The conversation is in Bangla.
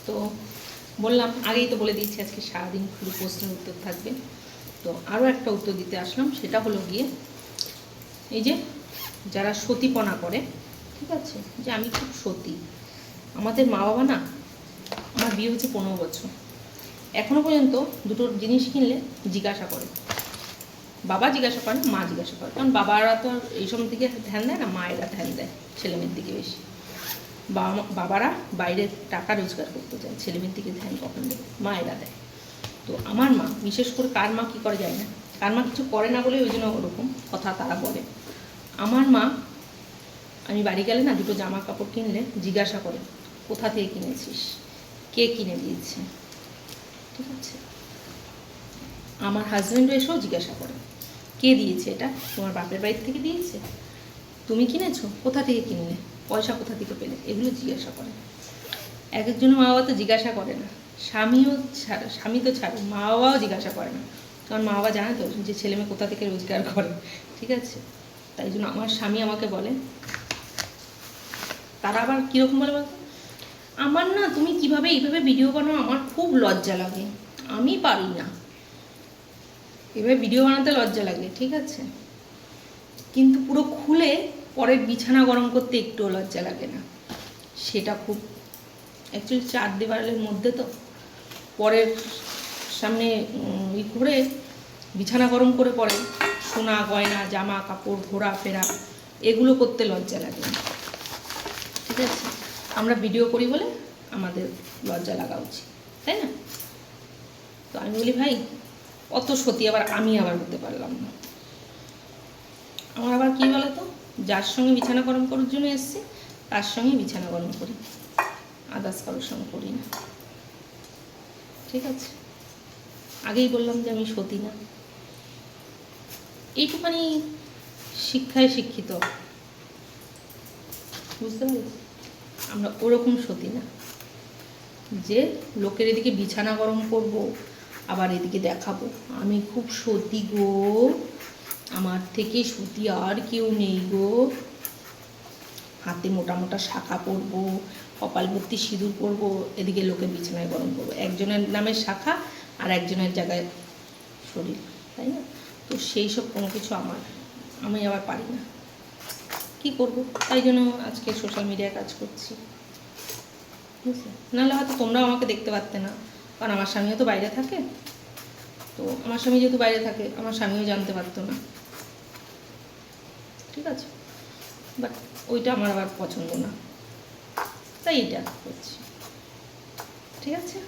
তো বললাম, আগেই তো বলে দিয়েছি আজকে সারাদিন শুধু প্রশ্নের উত্তর থাকবে। তো আরও একটা উত্তর দিতে আসলাম, সেটা হলো গিয়ে এই যে যারা সতীপনা করে, ঠিক আছে, যে আমি খুব সতী। আমাদের মা বাবা না, আমার বিয়ে হচ্ছে 15 বছর, এখনও পর্যন্ত দুটো জিনিস কিনলে জিজ্ঞাসা করে। বাবা জিজ্ঞাসা করে না, মা জিজ্ঞাসা করে, কারণ বাবারা তো আর এইসব দিকে ধ্যান দেয় না, মায়েরা ধ্যান দেয় ছেলেমেয়ের দিকে বেশি। বাবারা বাইরে টাকা রোজগার করতে চায়, ছেলেমেয়ের দিকে ধ্যান কখন দেয়? মায়েরা দেয়। তো আমার মা, বিশেষ করে কার মা কী করে যায় না, কার মা কিছু করে না বলে ওই জন্য ওরকম কথা তারা বলে। আমার মা, আমি বাড়ি গেলে না দুটো জামা কাপড় কিনলে জিজ্ঞাসা করে কোথা থেকে কিনেছিস, কে কিনে দিয়েছে, ঠিক আছে। আমার হাজব্যান্ডও এসেও জিজ্ঞাসা করে কে দিয়েছে, এটা তোমার বাপের বাড়ির থেকে দিয়েছে, তুমি কিনেছো, কোথা থেকে কিনলে, পয়সা কোথা থেকে পেলে, এগুলো জিজ্ঞাসা করে। এক একজন মা বাবা তো জিজ্ঞাসা করে না, স্বামী তো ছাড়ো, মা বাবাও জিজ্ঞাসা করে না, কারণ মা বাবা জানে তো যে ছেলে মেয়ে কোথা থেকে রোজগার করে, ঠিক আছে। তাই জন্য আমার স্বামী আমাকে বলে, তারা আবার কীরকম বলে বলতো, আমার না তুমি কিভাবে এইভাবে ভিডিও বানাও, আমার খুব লজ্জা লাগে, আমি পারি না, এভাবে ভিডিও বানাতে লজ্জা লাগে, ঠিক আছে, কিন্তু পুরো খুলে পরের বিছানা গরম করতে একটুও লজ্জা লাগে না। সেটা খুব অ্যাকচুয়ালি 4 দেওয়ালের মধ্যে তো পরের সামনে করে বিছানা গরম করে পরে সোনা গয়না জামা কাপড় ঘোরাফেরা এগুলো করতে লজ্জা লাগে, ঠিক আছে। আমরা ভিডিও করি বলে আমাদের লজ্জা লাগা উচিত, তাই না? তো আমি বলি ভাই অত সত্যি আবার আমি আবার হতে পারলাম না। আমার আবার কী বলে তো, যার সঙ্গে বিছানা গরম করার জন্য এসছি তার সঙ্গে বিছানা গরম করি, আদার্স কারোর সঙ্গে করি না, ঠিক আছে। আগেই বললাম যে আমি সতী না, এইটুখানি শিক্ষায় শিক্ষিত, বুঝতে পারছি। আমরা ওরকম সতী না যে লোকের এদিকে বিছানা গরম করব আবার এদিকে দেখাবো আমি খুব সতী গো, আমার থেকে সতী আর কেউ নেই গো, হাতে মোটা মোটা শাখা পরবো, কপাল ভর্তি সিঁদুর পরবো, এদিকে লোকের বিছানায় গরম করবো, একজনের নামে শাখা আর একজনের জায়গায় শরীর, তাই না? তো সেই সব কোনো কিছু আমি আবার পারি না, কী করবো? তাই জন্য আজকে সোশ্যাল মিডিয়ায় কাজ করছি, বুঝলে। নাহলে হয়তো তোমরাও আমাকে দেখতে পারতে না, কারণ আমার স্বামীও তো বাইরে থাকে। তো আমার স্বামী যেহেতু বাইরে থাকে, আমার স্বামীও জানতে পারতো না, ঠিক আছে। বাট ওইটা আমার আবার পছন্দ না, তাই এটা করছি, ঠিক আছে।